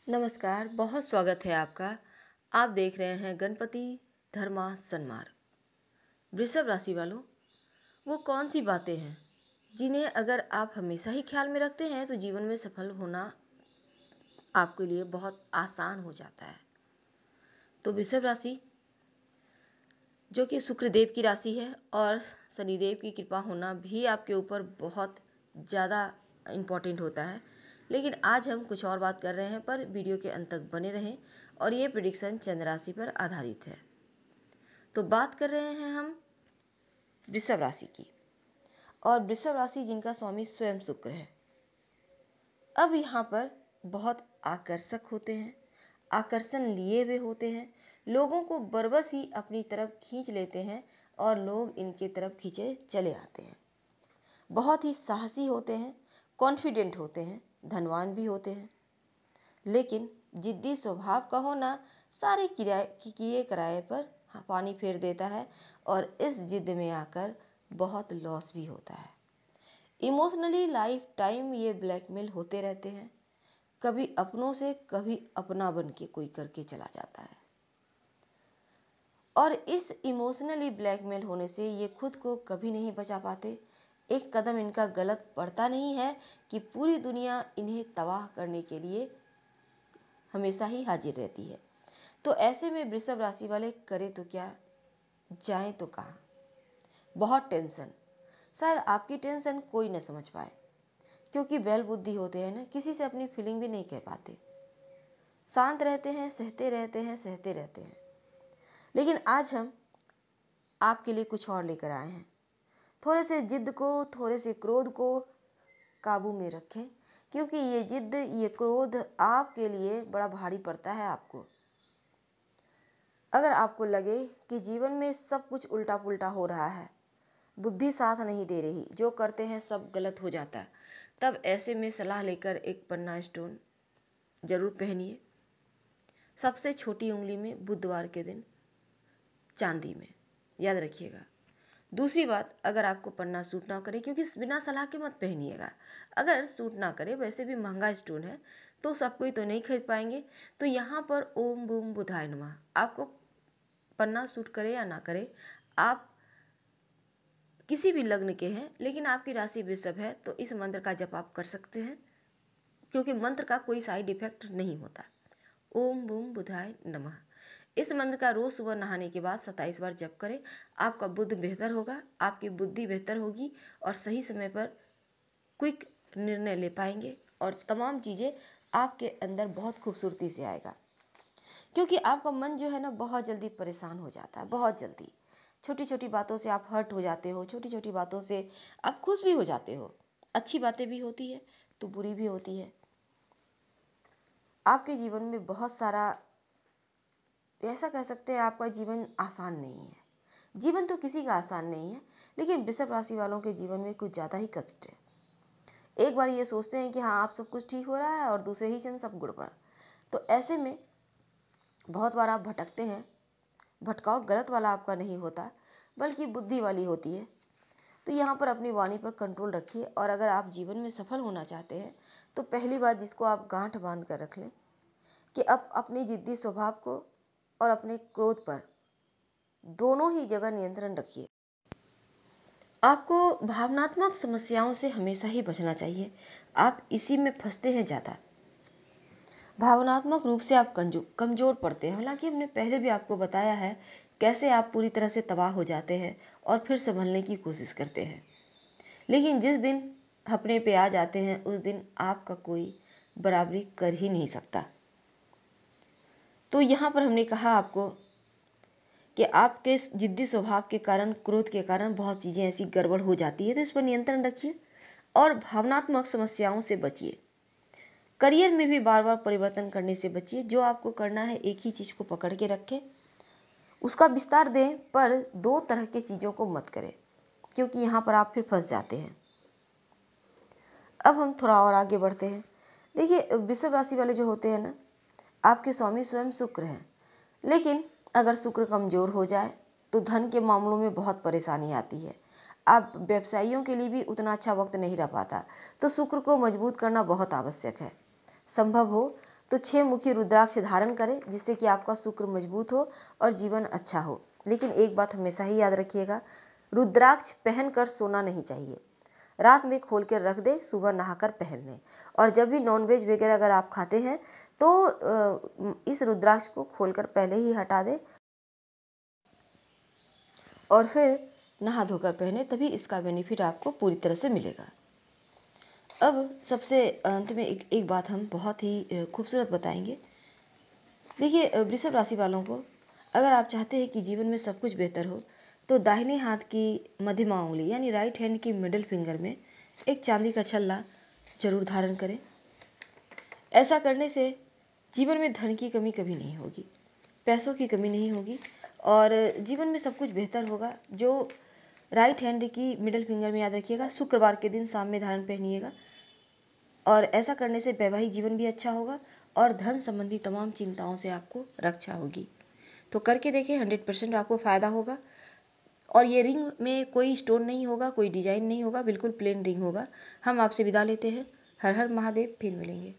नमस्कार, बहुत स्वागत है आपका। आप देख रहे हैं गणपति धर्मा सन्मार्ग। वृषभ राशि वालों, वो कौन सी बातें हैं जिन्हें अगर आप हमेशा ही ख्याल में रखते हैं तो जीवन में सफल होना आपके लिए बहुत आसान हो जाता है। तो वृषभ राशि जो कि शुक्रदेव की राशि है और शनिदेव की कृपा होना भी आपके ऊपर बहुत ज़्यादा इम्पोर्टेंट होता है। लेकिन आज हम कुछ और बात कर रहे हैं, पर वीडियो के अंत तक बने रहें। और ये प्रिडिक्शन चंद्र राशि पर आधारित है। तो बात कर रहे हैं हम वृषभ राशि की, और वृषभ राशि जिनका स्वामी स्वयं शुक्र है। अब यहाँ पर बहुत आकर्षक होते हैं, आकर्षण लिए हुए होते हैं, लोगों को बरबस ही अपनी तरफ खींच लेते हैं और लोग इनके तरफ खींचे चले आते हैं। बहुत ही साहसी होते हैं, कॉन्फिडेंट होते हैं, धनवान भी होते हैं। लेकिन जिद्दी स्वभाव का होना सारे किए कराए पर पानी फेर देता है और इस जिद में आकर बहुत लॉस भी होता है। इमोशनली लाइफ टाइम ये ब्लैकमेल होते रहते हैं, कभी अपनों से कभी अपना बन के कोई करके चला जाता है। और इस इमोशनली ब्लैकमेल होने से ये खुद को कभी नहीं बचा पाते। एक कदम इनका गलत पड़ता नहीं है कि पूरी दुनिया इन्हें तबाह करने के लिए हमेशा ही हाजिर रहती है। तो ऐसे में वृषभ राशि वाले करें तो क्या, जाएं तो कहाँ। बहुत टेंशन, शायद आपकी टेंशन कोई न समझ पाए, क्योंकि बैल बुद्धि होते हैं ना, किसी से अपनी फीलिंग भी नहीं कह पाते, शांत रहते हैं, सहते रहते हैं, सहते रहते हैं। लेकिन आज हम आपके लिए कुछ और लेकर आए हैं। थोड़े से जिद को, थोड़े से क्रोध को काबू में रखें, क्योंकि ये जिद, ये क्रोध आपके लिए बड़ा भारी पड़ता है। आपको अगर आपको लगे कि जीवन में सब कुछ उल्टा पुल्टा हो रहा है, बुद्धि साथ नहीं दे रही, जो करते हैं सब गलत हो जाता है, तब ऐसे में सलाह लेकर एक पन्ना स्टोन जरूर पहनिए। सबसे छोटी उंगली में बुधवार के दिन चांदी में, याद रखिएगा। दूसरी बात, अगर आपको पन्ना सूट ना करे, क्योंकि बिना सलाह के मत पहनिएगा। अगर सूट ना करे, वैसे भी महंगा स्टोन है तो सब कोई तो नहीं खरीद पाएंगे, तो यहाँ पर ओम बूम बुधाय नमः, आपको पन्ना सूट करे या ना करे, आप किसी भी लग्न के हैं लेकिन आपकी राशि वृषभ है, तो इस मंत्र का जप आप कर सकते हैं, क्योंकि मंत्र का कोई साइड इफेक्ट नहीं होता। ओम बूम बुधाय नमः, इस मंत्र का रोज सुबह नहाने के बाद 27 बार जप करें। आपका बुद्ध बेहतर होगा, आपकी बुद्धि बेहतर होगी और सही समय पर क्विक निर्णय ले पाएंगे, और तमाम चीज़ें आपके अंदर बहुत खूबसूरती से आएगा। क्योंकि आपका मन जो है ना, बहुत जल्दी परेशान हो जाता है, बहुत जल्दी। छोटी छोटी बातों से आप हर्ट हो जाते हो, छोटी छोटी बातों से आप खुश भी हो जाते हो। अच्छी बातें भी होती है तो बुरी भी होती है। आपके जीवन में बहुत सारा, ऐसा कह सकते हैं, आपका जीवन आसान नहीं है। जीवन तो किसी का आसान नहीं है, लेकिन वृषभ राशि वालों के जीवन में कुछ ज़्यादा ही कष्ट है। एक बार ये सोचते हैं कि हाँ आप सब कुछ ठीक हो रहा है, और दूसरे ही क्षण सब गड़बड़। तो ऐसे में बहुत बार आप भटकते हैं। भटकाव गलत वाला आपका नहीं होता, बल्कि बुद्धि वाली होती है। तो यहाँ पर अपनी वाणी पर कंट्रोल रखिए, और अगर आप जीवन में सफल होना चाहते हैं तो पहली बात जिसको आप गांठ बांध कर रख लें कि अब अपनी जिद्दी स्वभाव को और अपने क्रोध पर दोनों ही जगह नियंत्रण रखिए। आपको भावनात्मक समस्याओं से हमेशा ही बचना चाहिए, आप इसी में फंसते हैं ज़्यादा। भावनात्मक रूप से आप कमज़ोर पड़ते हैं। हालांकि हमने पहले भी आपको बताया है कैसे आप पूरी तरह से तबाह हो जाते हैं और फिर संभलने की कोशिश करते हैं। लेकिन जिस दिन अपने पे आ जाते हैं, उस दिन आपका कोई बराबरी कर ही नहीं सकता। तो यहाँ पर हमने कहा आपको कि आपके जिद्दी स्वभाव के कारण, क्रोध के कारण बहुत चीज़ें ऐसी गड़बड़ हो जाती है, तो इस पर नियंत्रण रखिए और भावनात्मक समस्याओं से बचिए। करियर में भी बार बार परिवर्तन करने से बचिए। जो आपको करना है एक ही चीज़ को पकड़ के रखें, उसका विस्तार दें, पर दो तरह के चीज़ों को मत करें, क्योंकि यहाँ पर आप फिर फंस जाते हैं। अब हम थोड़ा और आगे बढ़ते हैं। देखिए, वृषभ राशि वाले जो होते हैं ना, आपके स्वामी स्वयं शुक्र हैं, लेकिन अगर शुक्र कमज़ोर हो जाए तो धन के मामलों में बहुत परेशानी आती है। आप व्यवसायियों के लिए भी उतना अच्छा वक्त नहीं रह पाता, तो शुक्र को मजबूत करना बहुत आवश्यक है। संभव हो तो 6 मुखी रुद्राक्ष धारण करें, जिससे कि आपका शुक्र मजबूत हो और जीवन अच्छा हो। लेकिन एक बात हमेशा ही याद रखिएगा, रुद्राक्ष पहनकर सोना नहीं चाहिए। रात में खोल कर रख दे, सुबह नहाकर पहन लें। और जब भी नॉनवेज वगैरह अगर आप खाते हैं तो इस रुद्राक्ष को खोलकर पहले ही हटा दें और फिर नहा धोकर पहने, तभी इसका बेनिफिट आपको पूरी तरह से मिलेगा। अब सबसे अंत में एक बात हम बहुत ही खूबसूरत बताएंगे। देखिए, वृषभ राशि वालों को अगर आप चाहते हैं कि जीवन में सब कुछ बेहतर हो, तो दाहिने हाथ की मध्यमा उंगली यानी राइट हैंड की मिडिल फिंगर में एक चांदी का छल्ला जरूर धारण करें। ऐसा करने से जीवन में धन की कमी कभी नहीं होगी, पैसों की कमी नहीं होगी और जीवन में सब कुछ बेहतर होगा। जो राइट हैंड की मिडिल फिंगर में, याद रखिएगा, शुक्रवार के दिन शाम में धारण पहनिएगा और ऐसा करने से वैवाहिक जीवन भी अच्छा होगा और धन संबंधी तमाम चिंताओं से आपको रक्षा होगी। तो करके देखिए, 100% आपको फ़ायदा होगा। और ये रिंग में कोई स्टोन नहीं होगा, कोई डिजाइन नहीं होगा, बिल्कुल प्लेन रिंग होगा। हम आपसे विदा लेते हैं। हर हर महादेव, फिर मिलेंगे।